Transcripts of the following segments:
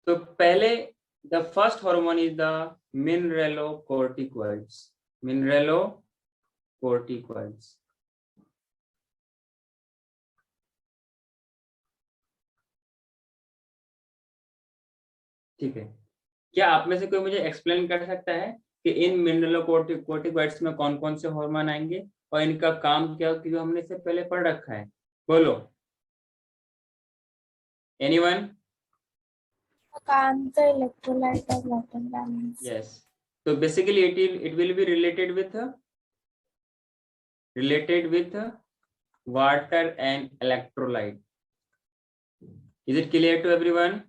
तो पहले the first hormone is the mineralocorticoids. Mineralocorticoids. ठीक है, क्या आप में से कोई मुझे एक्सप्लेन कर सकता है कि इन मिनरेलोकोर्टिकॉइड्स में कौन कौन से हार्मोन आएंगे और इनका काम क्या, क्योंकि हमने इससे पहले पढ़ रखा है। बोलो, एनीवन? काम तो इलेक्ट्रोलाइट और वाटर बैलेंस। यस, तो basically it will be related with water and electrolyte. Is it clear to everyone?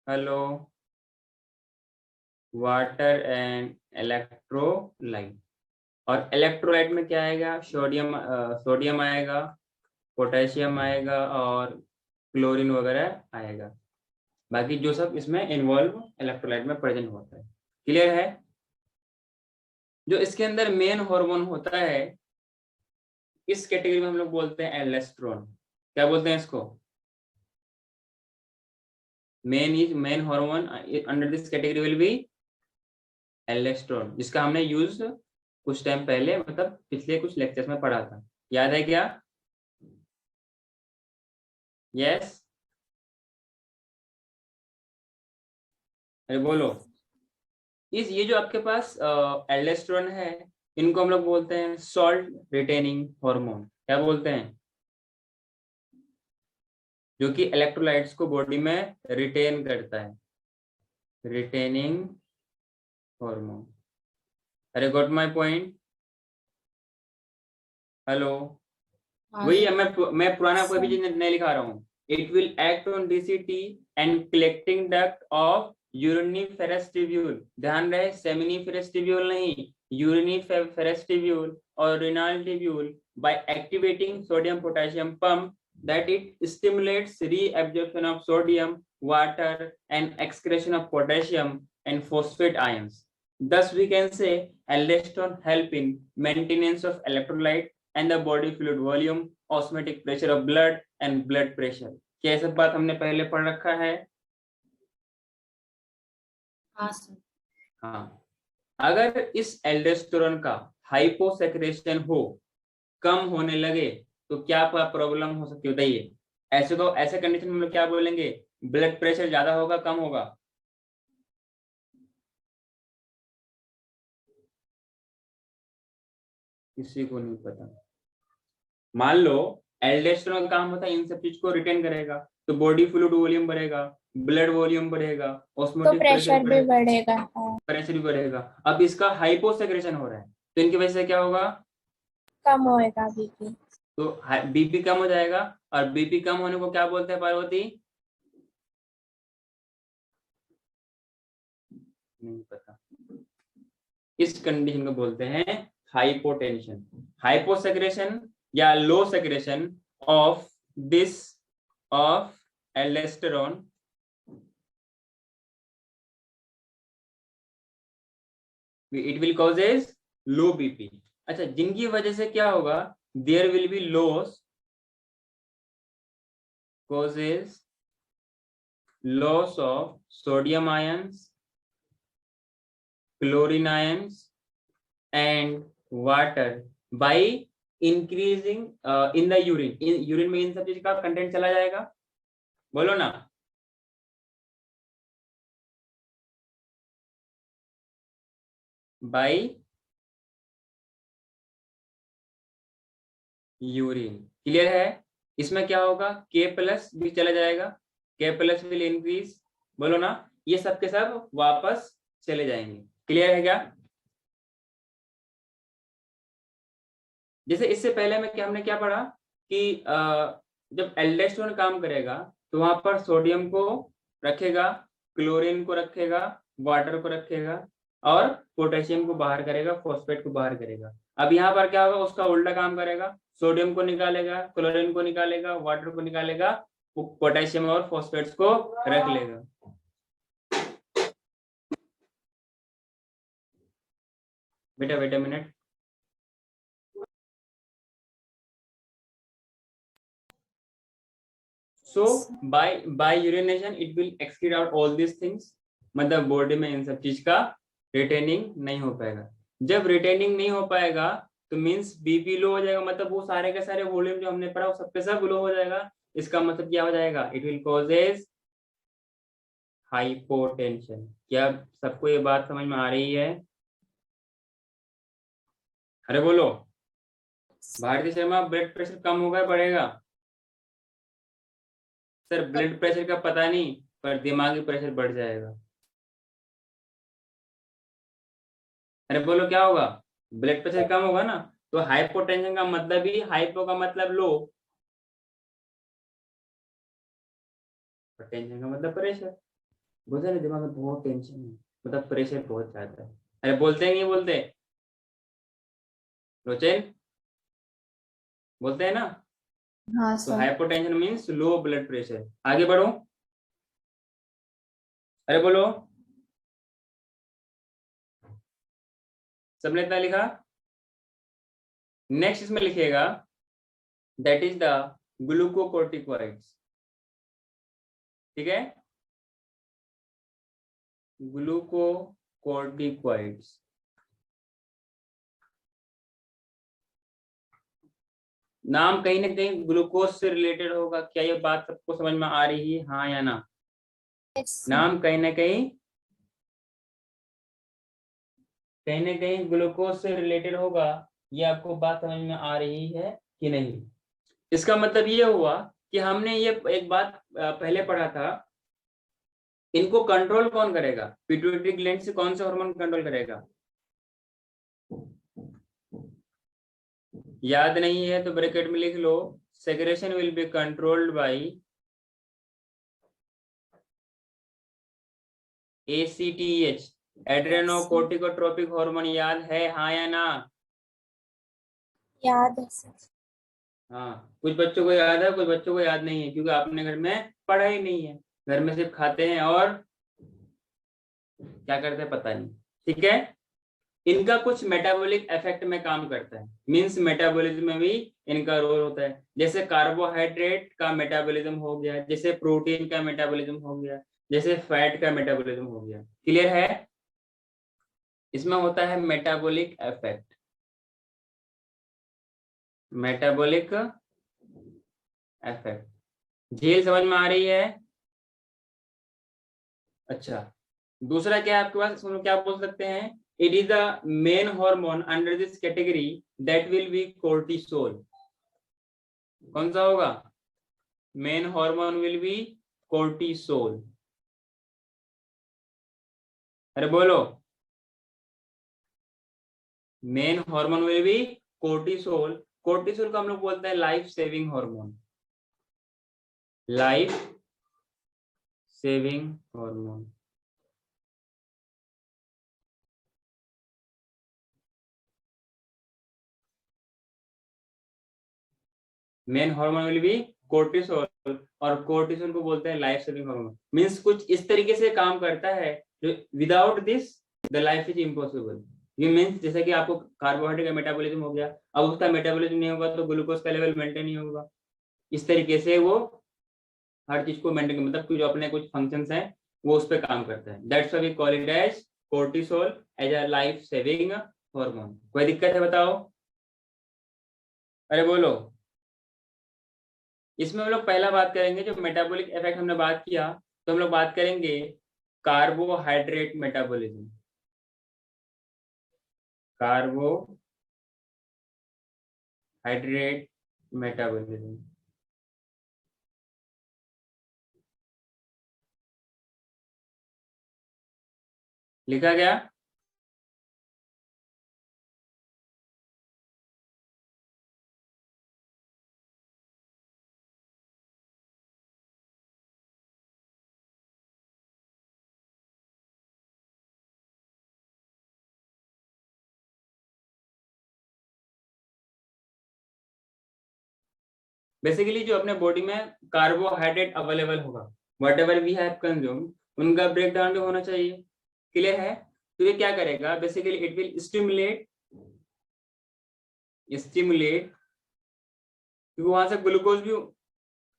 Hello, water and electrolyte. और इलेक्ट्रोलाइट में क्या आएगा? सोडियम आएगा, पोटेशियम आएगा और क्लोरीन वगैरह आएगा। बाकी जो सब इसमें इन्वॉल्व इलेक्ट्रोलाइट में प्रेजेंट होता है। क्लियर है? जो इसके अंदर मेन हार्मोन होता है, इस कैटेगरी में हम लोग बोलते हैं एल्डोस्टेरोन। क्या बोलते हैं इसको? Main hormone under this category will be aldosterone, जिसका हमने यूज कुछ टाइम पहले, मतलब पिछले कुछ लेक्चर्स में पढ़ा था। याद है क्या? यस, अरे बोलो। ये जो आपके पास एल्डोस्टेरोन है, इनको हम लोग बोलते हैं सॉल्ट रिटेनिंग हार्मोन। क्या बोलते हैं? जो कि इलेक्ट्रोलाइट्स को बॉडी में रिटेन करता है, रिटेनिंग हार्मोन। अरे गॉट माय पॉइंट? हेलो, वही है, मैं पुराना कोई भी चीज नहीं लिखा रहा हूँ। It will act on DCT and collecting duct of uriniferous tubule. ध्यान रहे, सेमिनिफेरस ट्यूब्यूल नहीं, यूरिनिफेरस ट्यूब्यूल और renal tubule, by activating sodium potassium pump that it stimulates reabsorption of sodium, water and excretion of potassium and phosphate ions. Thus we can say aldosterone help in maintenance of electrolyte and the body fluid volume, osmotic pressure of blood and blood pressure. क्या ये सब बात हमने पहले पढ़ रखा है? हाँ सर। हाँ, अगर इस एल्डोस्टेरोन का हाइपोसेक्रेशन हो, कम होने लगे, तो क्या प्रॉब्लम हो सकती है बताइए? ऐसे कंडीशन में हम लोग क्या बोलेंगे? ब्लड प्रेशर ज्यादा होगा, कम होगा? किसी को नहीं पता। मान लो एल्डोस्टेरोन का काम होता है इन सब चीज को रिटेन करेगा, तो बॉडी फ्लूइड वॉल्यूम बढ़ेगा, ब्लड वॉल्यूम बढ़ेगा, तो ऑस्मोटिक प्रेशर भी बढ़ेगा। प्रेशर भी बढ़ेगा। अब इसका हाइपोसेक्रेशन हो रहा है, तो इनकी वजह से क्या होगा? कम होएगा बीपी। तो बीपी कम हो जाएगा, और बीपी कम होने को क्या बोलते हैं पार्वती? नहीं पता। इस कंडीशन को बोलते हैं हाइपोटेंशन। हाइपोसेक्रेशन या low secretion of aldosterone it will causes low BP. अच्छा, जिनकी वजह से क्या होगा? There will be loss, causes loss of sodium ions, chlorine ions and water by increasing in the urine. in urine में इन सब चीज का कंटेंट चला जाएगा। बोलो ना, बाय यूरिन। क्लियर है? इसमें क्या होगा? K प्लस भी चला जाएगा, K प्लस विल इंक्रीज। बोलो ना, ये सब के सब वापस चले जाएंगे। क्लियर है क्या? जैसे इससे पहले में हमने क्या पढ़ा कि जब एल्डोस्टेरोन काम करेगा तो वहां पर सोडियम को रखेगा, क्लोरीन को रखेगा, वाटर को रखेगा और पोटेशियम को बाहर करेगा, फॉस्फेट को बाहर करेगा। अब यहाँ पर क्या होगा? उसका उल्टा काम करेगा, सोडियम को निकालेगा, क्लोरीन को निकालेगा, वाटर को निकालेगा, पोटेशियम और फॉस्फेट्स को रख लेगा। बेटा minute. So by urination it will excrete out all this things, मतलब बॉडी में इन सब चीज का रिटेनिंग नहीं हो पाएगा। जब रिटेनिंग नहीं हो पाएगा तो मीन्स बीपी लो हो जाएगा, मतलब वो सारे के सारे वॉल्यूम जो हमने पढ़ा वो सब के सब लो हो जाएगा। इसका मतलब क्या हो जाएगा, इट विल कॉजेज हाइपोटेंशन। क्या सबको ये बात समझ में आ रही है? अरे बोलो भारती शर्मा, ब्लड प्रेशर कम होगा बढ़ेगा? सर ब्लड प्रेशर का पता नहीं, पर दिमागी प्रेशर बढ़ जाएगा। अरे बोलो क्या होगा, ब्लड प्रेशर कम होगा ना, तो हाइपोटेंशन का मतलब ही, हाइपो का मतलब लो, टेंशन का मतलब प्रेशर। बोलते ना दिमाग में बहुत टेंशन है, मतलब प्रेशर बहुत ज्यादा है। अरे बोलते हैं नहीं बोलते, रोचन बोलते हैं ना? हाँ तो sir. Hypotension means low blood pressure. आगे बढ़ो, अरे बोलो, सबने इतना लिखा? नेक्स्ट इसमें लिखिएगा दैट इज द ग्लूकोकोर्टिकॉइड्स। ठीक है, ग्लूकोकोर्टिकॉइड्स। नाम कहीं ना कहीं ग्लूकोज से रिलेटेड होगा, क्या ये बात सबको समझ में आ रही है, हाँ या ना? नाम कहीं ना कहीं ग्लूकोज से रिलेटेड होगा, ये आपको बात समझ में आ रही है कि नहीं? इसका मतलब ये हुआ कि हमने ये एक बात पहले पढ़ा था, इनको कंट्रोल कौन करेगा, पिट्यूटरी ग्लैंड से कौन सा हार्मोन कंट्रोल करेगा? याद नहीं है तो ब्रैकेट में लिख लो, secretion will be controlled by ACTH, adrenocorticotropic hormone. याद है हाँ या ना? याद है सर। हाँ, कुछ बच्चों को याद है, कुछ बच्चों को याद नहीं है, क्योंकि आपने घर में पढ़ा ही नहीं है, घर में सिर्फ खाते हैं और क्या करते हैं पता नहीं। ठीक है, इनका कुछ मेटाबॉलिक इफेक्ट में काम करता है, मींस मेटाबॉलिज्म में भी इनका रोल होता है। जैसे कार्बोहाइड्रेट का मेटाबॉलिज्म हो गया, जैसे प्रोटीन का मेटाबॉलिज्म हो गया, जैसे फैट का मेटाबॉलिज्म हो गया। क्लियर है? इसमें होता है मेटाबॉलिक इफेक्ट, मेटाबॉलिक इफेक्ट। झील समझ में आ रही है? अच्छा, दूसरा क्या है आपके पास, इसमें क्या बोल सकते हैं, it is the main hormone under this category that will be cortisol. कौन सा होगा? Main hormone will be cortisol. अरे बोलो, main hormone will be cortisol. Cortisol को हम लोग बोलते हैं life saving hormone, life saving hormone. Main hormone will be cortisol, और कोर्टिसोल को बोलते हैं लाइफ सेविंग हार्मोन। मींस कुछ इस तरीके से काम करता है जो without this the life is impossible. ये मीन्स जैसे कि आपको कार्बोहाइड्रेट का मेटाबॉलिज्म हो गया, अब उसका मेटाबॉलिज्म नहीं होगा तो ग्लूकोज का लेवल मेंटेन नहीं होगा। इस तरीके से वो हर चीज को मेंटेन, मतलब जो अपने कुछ फंक्शंस हैं वो उस पर काम करता है। That's why we call it as cortisol as a life saving hormone. कोई दिक्कत है बताओ? अरे बोलो। इसमें हम लोग पहला बात करेंगे, जो मेटाबॉलिक इफेक्ट हमने बात किया, तो हम लोग बात करेंगे कार्बोहाइड्रेट मेटाबॉलिज्म। कार्बोहाइड्रेट मेटाबॉलिज्म लिखा गया? बेसिकली जो अपने बॉडी में कार्बोहाइड्रेट अवेलेबल होगा, whatever we have consume, उनका ब्रेक डाउन भी होना चाहिए। क्लियर है? तो ये क्या करेगा, बेसिकली इट विल स्टिमुलेट क्योंकि वहां से ग्लूकोज भी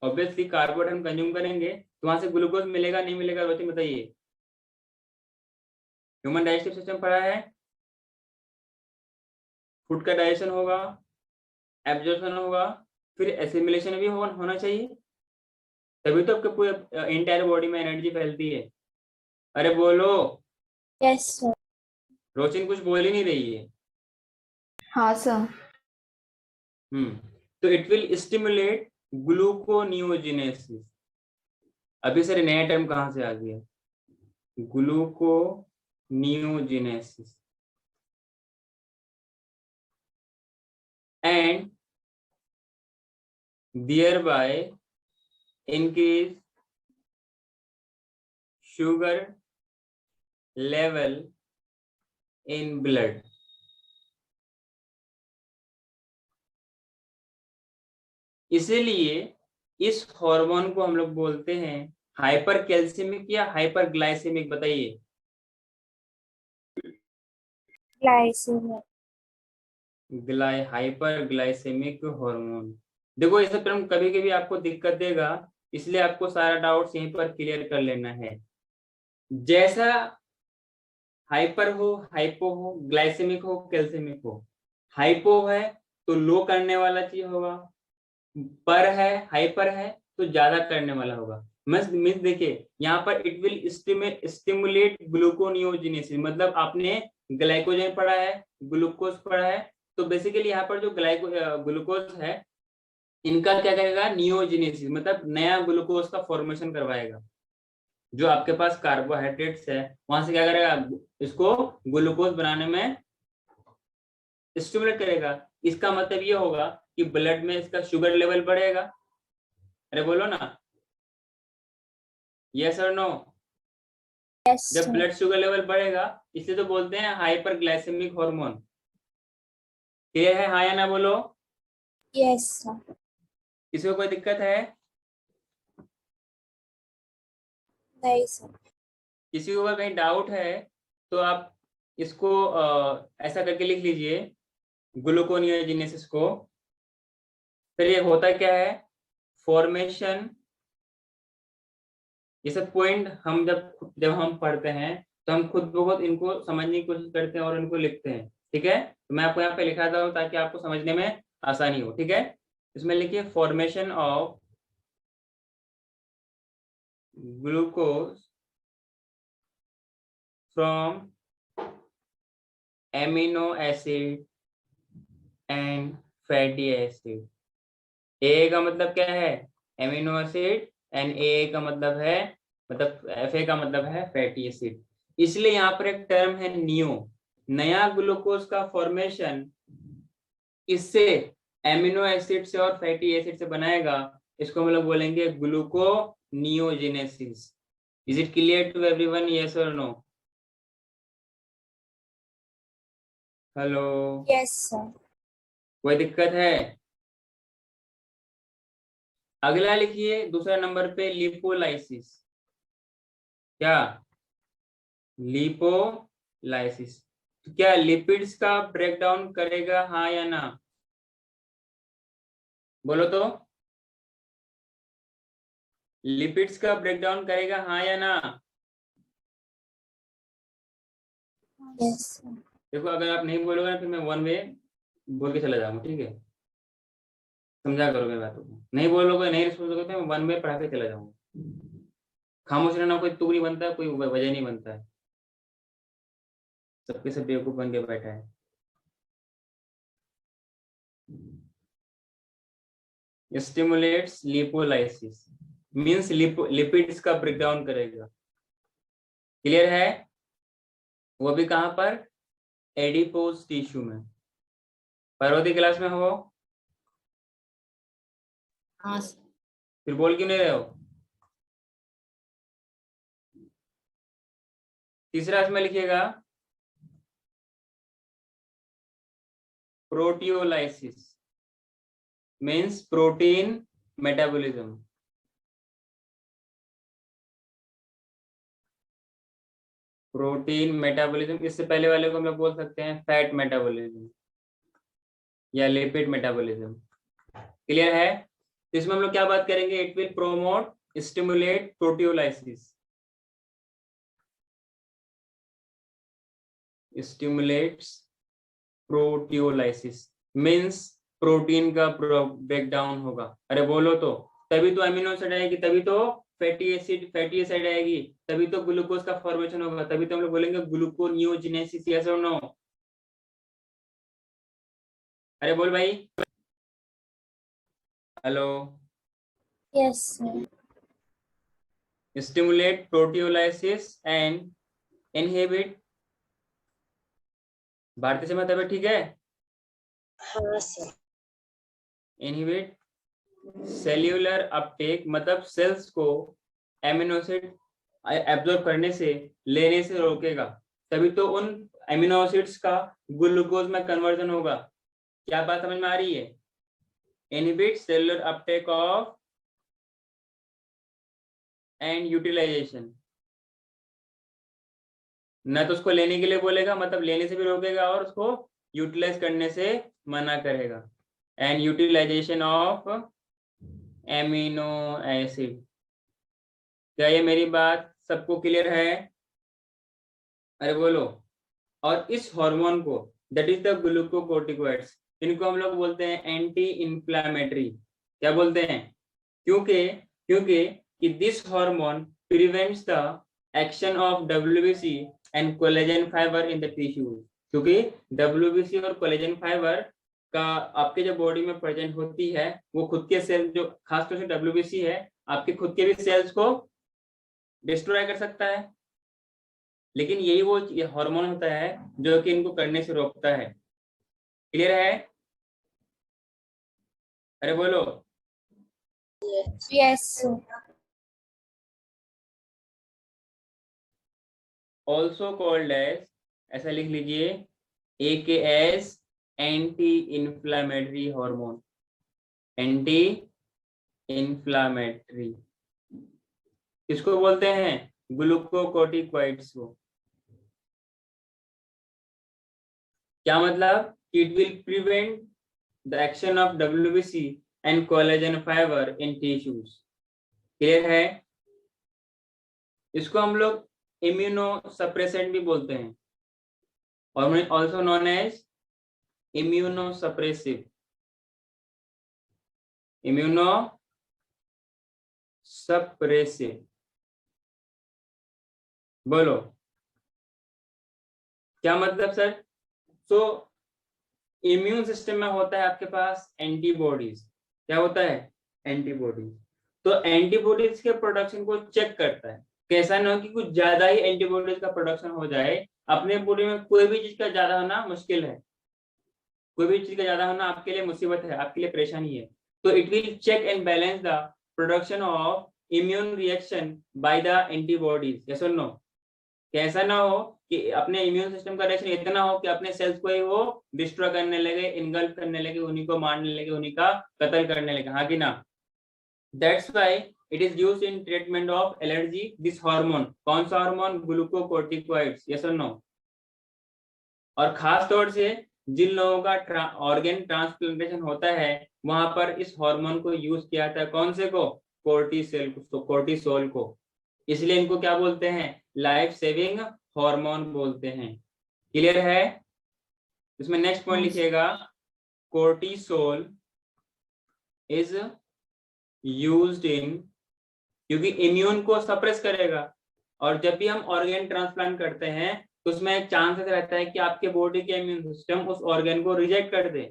ऑब्वियसली कार्बोहाइड्रेट हम कंज्यूम करेंगे तो वहां से ग्लूकोज मिलेगा नहीं मिलेगा, रोशन बताइए। ह्यूमन डाइजेस्टिव सिस्टम पढ़ा है, फूड का डाइजेशन होगा, एब्जॉर्प्शन होगा, फिर एसिमिलेशन भी होना चाहिए, तभी तो आपके पूरे इंटायर बॉडी में एनर्जी फैलती है। अरे बोलो, यस सर। रोशिन कुछ बोल ही नहीं रही है। हाँ सर। तो इट विल स्टिमुलेट ग्लूकोनियोजेनेसिस। अभी सर नया टर्म कहाँ से आ गया, gluconeogenesis, and thereby increase sugar level in blood। इसीलिए इस हार्मोन को हम लोग बोलते हैं हाइपर कैल्सिमिक या हाइपर ग्लाइसेमिक, बताइए। ग्लाइसेमिक। Hyperglycaemic hormone. देखो ये सब टर्म कभी कभी आपको दिक्कत देगा, इसलिए आपको सारा डाउट्स यहीं पर क्लियर कर लेना है। जैसा हाइपर हो, हाइपो हो, ग्लाइसेमिक हो, कैल्सिमिक हो। हाइपो है तो लो करने वाला चीज होगा, पर है, हाइपर है तो ज्यादा करने वाला होगा। मीन्स देखिए यहाँ पर इट विल स्टिमुलेट ग्लूकोनियोजेनेसिस, मतलब आपने ग्लाइकोजन पढ़ा है, ग्लूकोज पढ़ा है, तो बेसिकली यहाँ पर जो ग्लूकोज है इनका क्या करेगा, नियोजेनेसिस, मतलब नया ग्लूकोज का फॉर्मेशन करवाएगा। जो आपके पास कार्बोहाइड्रेट्स है वहां से क्या करेगा, इसको ग्लूकोज बनाने में स्टिमुलेट करेगा। इसका मतलब ये होगा कि ब्लड में इसका शुगर लेवल बढ़ेगा। अरे बोलो ना, यस और नो। यस जब सर। ब्लड शुगर लेवल बढ़ेगा इसलिए तो बोलते हैं हाइपर ग्लाइसेमिक हार्मोन। क्लियर है, हाँ या ना बोलो। Yes sir. किसी को कोई दिक्कत है? नहीं सर। किसी को अगर कहीं डाउट है तो आप इसको ऐसा करके लिख लीजिए, ग्लूकोनियोजेनेसिस को। फिर ये होता क्या है, फॉर्मेशन, ये सब पॉइंट हम जब हम पढ़ते हैं तो हम खुद ब खुद इनको समझने की कोशिश करते हैं और इनको लिखते हैं। ठीक है, तो मैं आपको यहाँ पे लिखा था ताकि आपको समझने में आसानी हो। ठीक है, इसमें लिखिए formation of glucose from amino acid and fatty acid. A का मतलब क्या है, एमिनो एसिड, एंड ए का मतलब है, मतलब एफ ए का मतलब है फैटी एसिड। इसलिए यहाँ पर एक टर्म है नियो, नया ग्लूकोज का फॉर्मेशन इससे एमिनो एसिड से और फैटी एसिड से बनाएगा। इसको हम लोग बोलेंगे gluconeogenesis. Is it clear to everyone, yes और नो? Hello, yes sir. कोई दिक्कत है? अगला लिखिए दूसरा नंबर पे लिपोलाइसिस। क्या, लिपोलाइसिस, तो क्या लिपिड्स का ब्रेकडाउन करेगा, हाँ या ना? बोलो तो, लिपिड्स का ब्रेकडाउन करेगा हाँ या ना? Yes sir. देखो अगर आप नहीं बोलोगे ना फिर मैं वन वे बोल के चला जाऊंगा, ठीक है? समझा करो मेरी बातों को, नहीं बोलोगे, नहीं रिस्पॉन्स करोगे तो मैं वन वे पढ़ा के चला जाऊंगा। खामोश रहना कोई तुक नहीं बनता है, कोई वजह नहीं बनता है, सबके सब बेवकूफ बन के बैठा है। स्टिमुलेट्स लिपोलाइसिस मींस लिपिड्स का ब्रेकडाउन करेगा। क्लियर है? वो भी कहां पर, एडिपोज टिश्यू में। पार्वती क्लास में हो? हाँ सर। फिर बोल क्यों नहीं रहे हो? तीसरा इसमें लिखिएगा proteolysis means protein metabolism. Protein metabolism, इससे पहले वाले को हम लोग बोल सकते हैं फैट मेटाबॉलिज्म या लिपिड मेटाबॉलिज्म। क्लियर है? तो इसमें हम लोग क्या बात करेंगे, it will promote stimulate proteolysis, stimulates proteolysis means protein का ब्रेकडाउन होगा। अरे बोलो तो, तभी तो अमीनो एसिड आएगी, तभी तो फैटी एसिड आएगी, तभी तो ग्लूकोज का फॉर्मेशन होगा, तभी तो हम लोग बोलेंगे ग्लूकोनियोजेनेसिस, यस और नो। अरे बोल भाई, hello. Yes, sir. Stimulate proteolysis and inhibit, भारतीय से मतलब ठीक है, हाँ सर। इनहिबिट सेल्यूलर अपटेक, मतलब सेल्स को एमिनो एसिड एब्जॉर्ब करने से, लेने से रोकेगा, तभी तो उन एमिनो एसिड्स का ग्लूकोज में कन्वर्जन होगा। क्या बात समझ में आ रही है? Inhibit cellular uptake of and utilization, न तो उसको लेने के लिए बोलेगा, मतलब लेने से भी रोकेगा, और उसको यूटिलाइज करने से मना करेगा। And utilization of amino acid. क्या ये मेरी बात सबको क्लियर है? अरे बोलो। और इस हार्मोन को, दैट इज द ग्लूकोकोर्टिकोइड्स, इनको हम लोग बोलते हैं एंटी इंफ्लेमेटरी। क्या बोलते हैं? क्योंकि क्योंकि कि this hormone prevents the action of WBC and collagen fibre in the tissues. क्योंकि डब्ल्यूबीसी और कोलेजन फाइबर का आपके जो बॉडी में प्रेजेंट होती है, वो खुद के सेल, जो खासतौर से डब्ल्यूबीसी है, आपके खुद के भी सेल्स को डिस्ट्रॉय कर सकता है, लेकिन यही वो हार्मोन होता है जो कि इनको करने से रोकता है। क्लियर है? अरे बोलो। Yes, sir. Also called as, ऐसा लिख लीजिए, AKS anti inflammatory hormone, anti inflammatory. किसको बोलते हैं? ग्लूकोकोर्टिकोइड्स को। क्या मतलब? It will prevent the action of WBC and collagen fibre in tissues. Clear है? इसको हम लोग इम्यूनो सप्रेसेंट भी बोलते हैं, और also known as immunosuppressive, immunosuppressive. बोलो क्या मतलब सर? तो इम्यून सिस्टम में होता है आपके पास एंटीबॉडीज। क्या होता है? एंटीबॉडीज। तो एंटीबॉडीज के प्रोडक्शन को चेक करता है, कैसा ना हो कि कुछ ज्यादा ही एंटीबॉडीज का प्रोडक्शन हो जाए। अपने बॉडी में कोई भी चीज का ज्यादा होना मुश्किल है, कोई भी चीज का ज्यादा होना आपके लिए मुसीबत है, आपके लिए परेशानी है। तो it will check and balance the production of immune reaction by the antibodies, yes और नो। कैसा ना हो कि अपने इम्यून सिस्टम का रिएक्शन इतना हो कि अपने सेल्स को ही वो डिस्ट्रॉय करने लगे, इनगल्फ करने लगे, उन्हीं को मारने लगे, उन्हीं का कत्ल करने लगे, हाँ कि ना? That's why it is used in treatment of allergy, this hormone. कौन सा हार्मोन? ग्लूकोकोर्टिकोइड्स, यस और नो। और खास तौर से जिन लोगों का ऑर्गन ट्रांसप्लांटेशन होता है, वहां पर इस हार्मोन को यूज किया जाता है। कौन से को? कोर्टिसोल को। इसलिए इनको क्या बोलते हैं? लाइफ सेविंग हार्मोन बोलते हैं। क्लियर है? इसमें नेक्स्ट पॉइंट लिखिएगा, कोर्टिसोल इज यूज्ड इन, क्योंकि इम्यून को सप्रेस करेगा, और जब भी हम ऑर्गन ट्रांसप्लांट करते हैं तो उसमें एक चांसेस रहता है कि आपके बॉडी के इम्यून सिस्टम उस ऑर्गन को रिजेक्ट कर दे।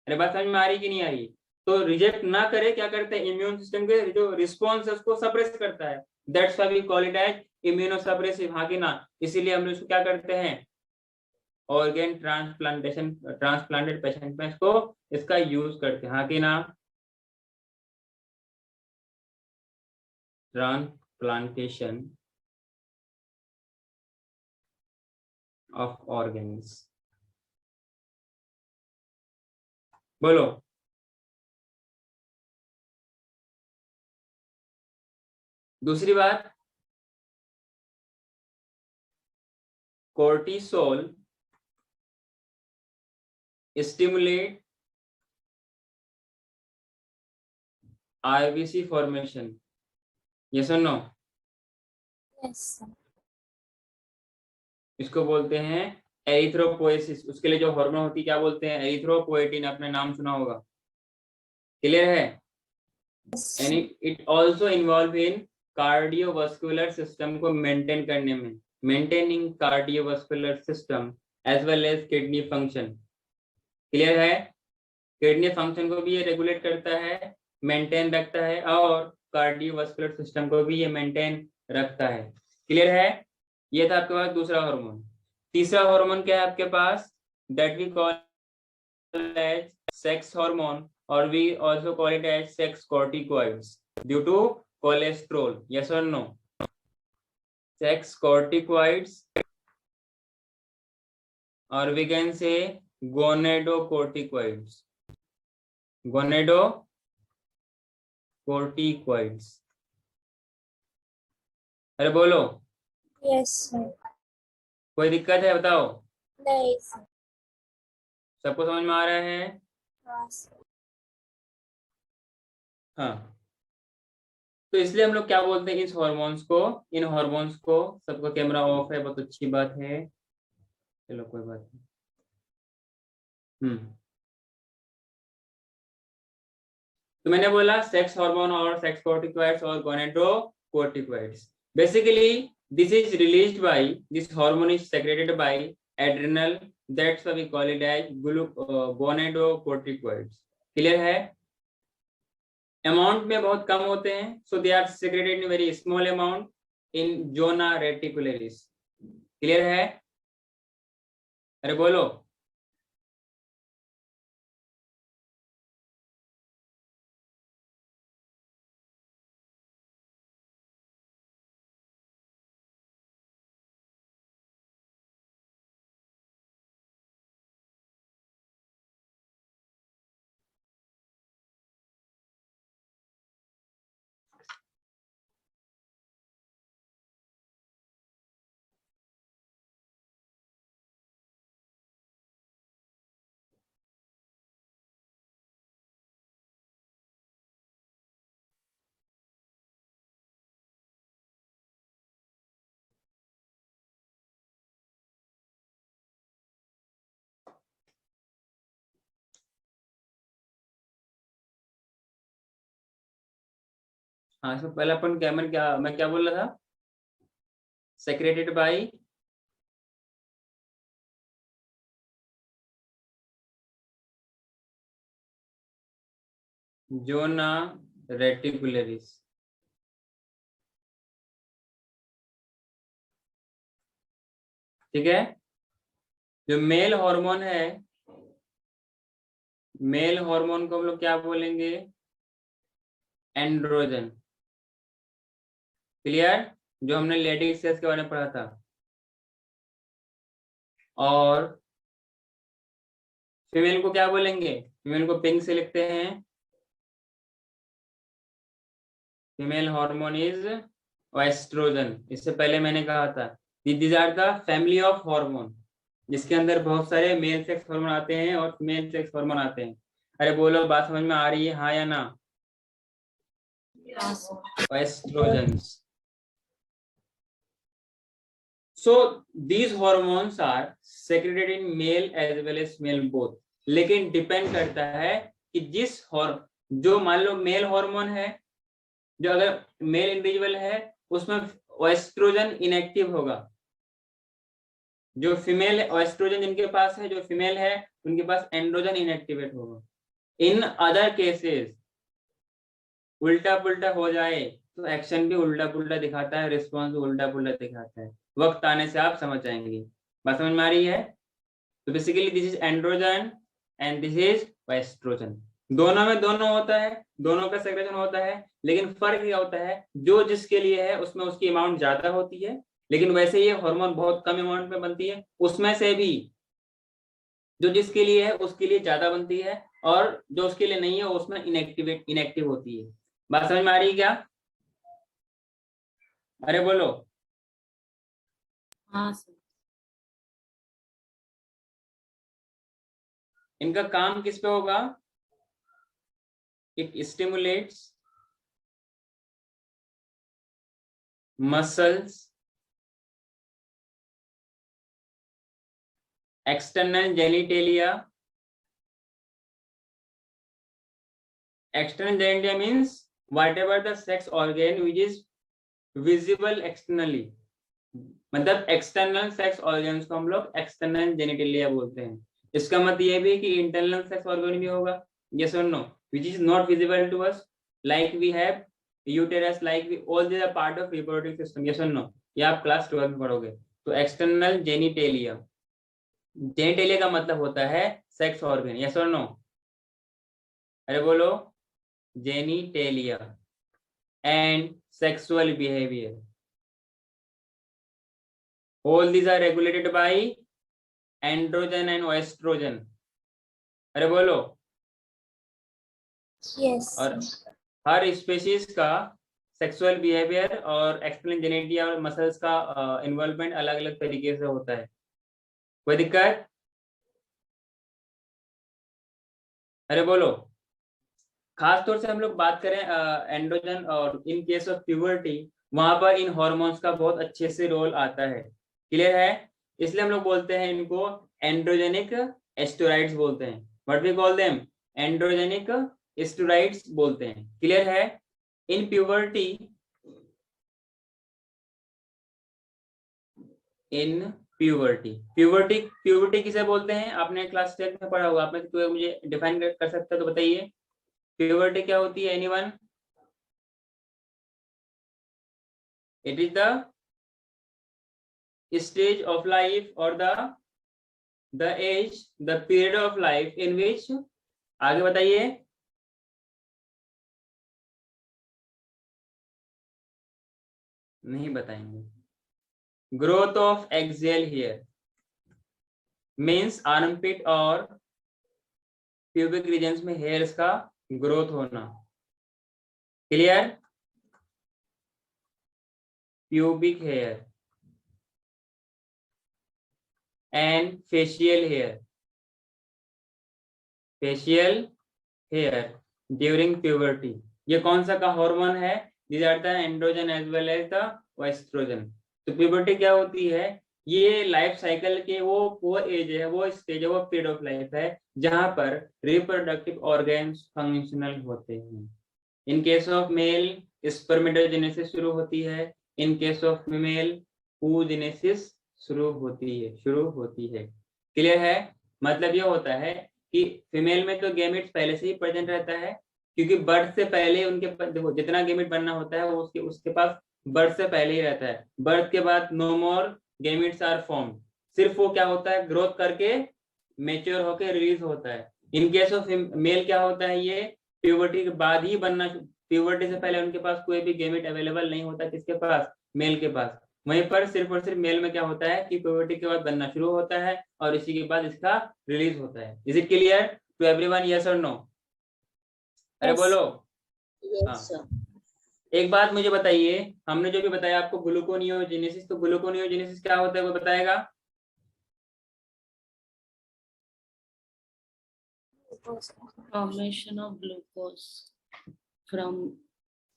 अरे बात समझ में आ रही कि नहीं आ रही? तो रिजेक्ट ना करे, क्या करते हैं? इम्यून सिस्टम के जो रिस्पॉन्स है उसको सप्रेस करता है। That's why we call it as immunosuppressive, हाँ कि ना? इसीलिए हम लोग इसको क्या करते हैं? ऑर्गन ट्रांसप्लांटेशन, ट्रांसप्लांटेड पेशेंट में इसको, इसका यूज करते हैं, हाँ कि ना? Transplantation of organs. बोलो। दूसरी बात, cortisol stimulate RBC formation, yes और नो? Yes, sir. इसको बोलते हैं एरिथ्रोपोएसिस। उसके लिए जो हार्मोन होती है क्या बोलते हैं? एरिथ्रोपोएटिन, आपने नाम सुना होगा। क्लियर है? Yes, and it also involve in cardiovascular system को मेंटेन करने में, maintaining cardiovascular system as well as kidney function. Clear है? किडनी फंक्शन को भी ये रेगुलेट करता है, मेंटेन रखता है, और कार्डियोवास्कुलर सिस्टम को भी ये मेंटेन रखता है। क्लियर है? ये था आपके पास दूसरा हार्मोन। तीसरा हार्मोन क्या है आपके पास? That we call as sex hormone, और we also call it as sex corticoids due to cholesterol, yes और नो? सेक्स कॉर्टिकॉइड्स, और वी कैन से गोनेडोकोर्टिकॉइड्स, गोनेडोकोर्टिकॉइड्स। अरे बोलो, yes, sir. कोई दिक्कत है बताओ? नहीं, sir. सबको समझ में आ रहा है? हाँ, sir. हाँ, तो इसलिए हम लोग क्या बोलते हैं इस हॉर्मोन्स को, इन हॉर्मोन्स को, सबका कैमरा ऑफ है, बहुत अच्छी बात है, चलो कोई बात नहीं। तो मैंने बोला सेक्स हार्मोन और सेक्स कोर्टिकॉइड्स और gonadocorticoids. Basically this is released by, this hormone is secreted by adrenal, that's why we call it as gonadocorticoids. Clear है? अमाउंट में बहुत कम होते हैं, so they are secreted in very small amount in zona reticularis. Clear है? अरे बोलो। हाँ, तो पहले अपन क्या, मैं क्या बोल रहा था? Secreted by zona reticularis. ठीक है? जो मेल हार्मोन है, मेल हार्मोन को हम लोग क्या बोलेंगे? एंड्रोजन। क्लियर? जो हमने लेडी सेक्स के बारे में पढ़ा था। और फीमेल को क्या बोलेंगे? फीमेल को पिंक से लिखते हैं, फीमेल हार्मोन इज एस्ट्रोजन। इससे पहले मैंने कहा था these are the family of hormone, जिसके अंदर बहुत सारे मेल सेक्स हार्मोन आते हैं और फीमेल सेक्स हार्मोन आते हैं। अरे बोलो, बात समझ में आ रही है, हाँ या ना? Estrogens. So these hormones are secreted in male as well as female both. लेकिन डिपेंड करता है कि जो मान लो मेल हार्मोन है, जो अगर मेल इंडिविजुअल है उसमें एस्ट्रोजन इनएक्टिव होगा। जो फीमेल एस्ट्रोजन जिनके पास है, जो फीमेल है उनके पास एंड्रोजन इनएक्टिवेट होगा। इन अदर केसेस उल्टा पुल्टा हो जाए तो एक्शन भी उल्टा पुल्टा दिखाता है, रिस्पॉन्स उल्टा पुल्टा दिखाता है। वक्त आने से आप समझ जाएंगे। बात समझ में आ रही है? तो basically this is androgen and this is oestrogen. दोनों में दोनों होता है, दोनों का सेक्रेशन होता है, लेकिन फर्क क्या होता है? जो जिसके लिए है उसमें उसकी अमाउंट ज्यादा होती है, लेकिन वैसे ये हार्मोन बहुत कम अमाउंट में बनती है। उसमें से भी जो जिसके लिए है उसके लिए ज्यादा बनती है, और जो उसके लिए नहीं है उसमें इनएक्टिव होती है। बात समझ में आ रही है क्या? अरे बोलो। हाँ, sir. इनका काम किस पे होगा? It stimulates muscles, external genitalia. External genitalia means whatever the sex organ which is visible externally. मतलब एक्सटर्नल सेक्स ऑर्गन्स को हम लोग एक्सटर्नल जेनिटलिया बोलते हैं. इसका मतलब ये भी कि इंटरनल सेक्स ऑर्गन भी होगा. यस और no? Which is not visible to us, like we have uterus, like we all these are part of reproductive system. Yes और नो? ये आप क्लास 12 में पढ़ोगे. तो एक्सटर्नल जेनिटेलिया, जेनिटेलिया का मतलब होता है सेक्स ऑर्गन. यस और नो? अरे बोलो. Genitalia and sexual behaviour, all these are regulated by androgen and oestrogen. अरे बोलो. Yes. और हर स्पीशीज का सेक्सुअल बिहेवियर और एक्सटर्नल जेनेटिया और मसल्स का इन्वॉल्वमेंट अलग अलग तरीके से होता है. कोई दिक्कत? अरे बोलो. खास तौर से हम लोग बात करें एंड्रोजन और इन केस ऑफ प्यूबर्टी, वहां पर इन हार्मोन्स का बहुत अच्छे से रोल आता है. क्लियर है? इसलिए हम लोग बोलते हैं इनको एंड्रोजेनिक स्टेरॉइड्स बोलते हैं. What we call them? Androgenic steroids बोलते हैं. क्लियर है? In puberty, in puberty, puberty किसे बोलते हैं? आपने क्लास 10 में पढ़ा होगा. आपने तो मुझे डिफाइन कर सकते हो तो बताइए. प्यूबर्टी क्या होती है? Anyone? It is the stage of life or the age, the period of life in which, आगे बताइए. नहीं बताएंगे. Growth of axial hair means armpit और प्यूबिक रीजन्स में हेयर्स का ग्रोथ होना. Clear? Pubic hair and facial hair during puberty. ये कौन सा का हार्मोन है? This are the androgen as well as the oestrogen. तो प्यूबर्टी क्या होती है? ये लाइफ साइकिल के वो एज है, वो स्टेज है, वो पीरियड ऑफ लाइफ है जहां पर रिप्रोडक्टिव ऑर्गन्स फंक्शनल होते हैं. In case of male spermatogenesis शुरू होती है. In case of female oogenesis शुरू होती है. क्लियर है? मतलब ये होता है कि फीमेल में तो गैमेट्स पहले से ही प्रेजेंट रहता है, क्योंकि बर्थ से पहले उनके पास देखो जितना गैमेट बनना होता है वो उसके पास बर्थ से पहले ही रहता है. बर्थ के बाद no more gametes are form. सिर्फ वो क्या होता है? ग्रोथ करके मेच्योर होकर रिलीज होता है. इन केस ऑफ मेल क्या होता है? ये प्यूबर्टी के बाद ही बनना. प्यूबर्टी से पहले उनके पास कोई भी गैमेट अवेलेबल नहीं होता. किसके पास? मेल के पास. वहीं पर सिर्फ और सिर्फ मेल में क्या होता है कि प्यूबर्टी के बाद बनना शुरू होता है और इसी के बाद इसका रिलीज होता है. Is it clear to everyone? Yes और नो? अरे Yes. बोलो. Yes, हाँ. sir. एक बात मुझे बताइए, हमने जो भी बताया आपको ग्लूकोनियोजेनेसिस, तो ग्लूकोनियोजेनेसिस क्या होता है वो बताएगा? Formation of glucose from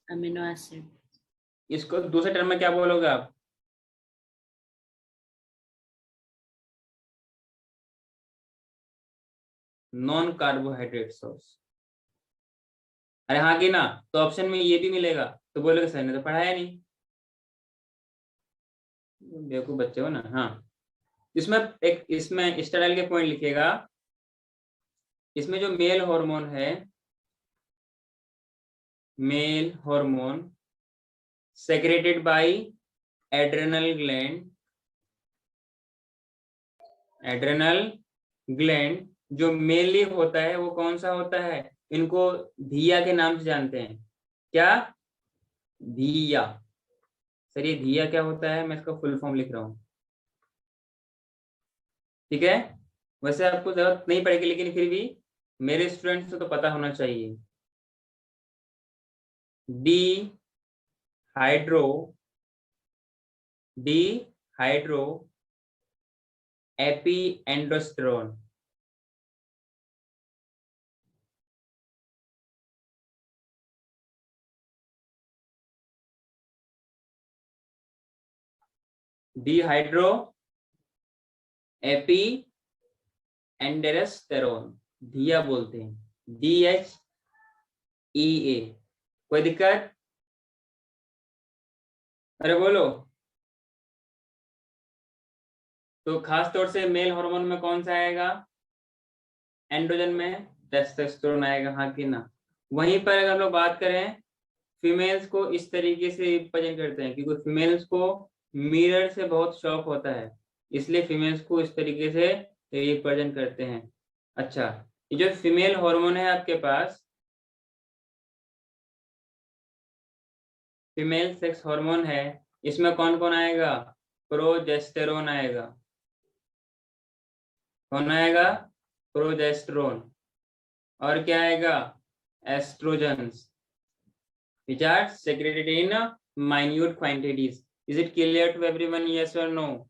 amino acid. इसको दूसरे टर्म में क्या बोलोगे आप? Non carbohydrate source. अरे हाँ की ना, तो ऑप्शन में ये भी मिलेगा तो बोलोगे सर ने तो पढ़ाया नहीं. बेवकूफ बच्चे हो ना. हाँ. इसमें स्टेरॉइड के पॉइंट लिखिएगा. इसमें जो male hormone secreted bye adrenal gland जो मेनली होता है वो कौन सा होता है? इनको धिया के नाम से जानते हैं. क्या? धिया. सर ये धिया क्या होता है? मैं इसका फुल फॉर्म लिख रहा हूँ. ठीक है? वैसे आपको जरूरत नहीं पड़ेगी लेकिन फिर भी मेरे स्टूडेंट्स को तो पता होना चाहिए. Dehydroepiandrosterone. Dehydroepiandrosterone, धिया बोलते हैं, DHEA। कोई दिक्कत? अरे बोलो। तो खास तौर से मेल हार्मोन में कौन सा आएगा? एंड्रोजन में टेस्टोस्टेरोन आएगा, हाँ कि ना? वहीं पर अगर हम लोग बात करें फीमेल्स को इस तरीके से रिप्रेजेंट करते हैं, क्योंकि फीमेल्स को मिरर से बहुत शौक होता है, इसलिए फीमेल्स को इस तरीके से रिप्रेजेंट करते हैं। अच्छा, ये जो फीमेल हार्मोन है आपके पास, फीमेल सेक्स हार्मोन है, इसमें कौन कौन आएगा? प्रोजेस्टेरोन आएगा। कौन आएगा? प्रोजेस्टेरोन। और क्या आएगा? Estrogens, which are secreted in minute quantities. Is it clear to everyone? Yes or no?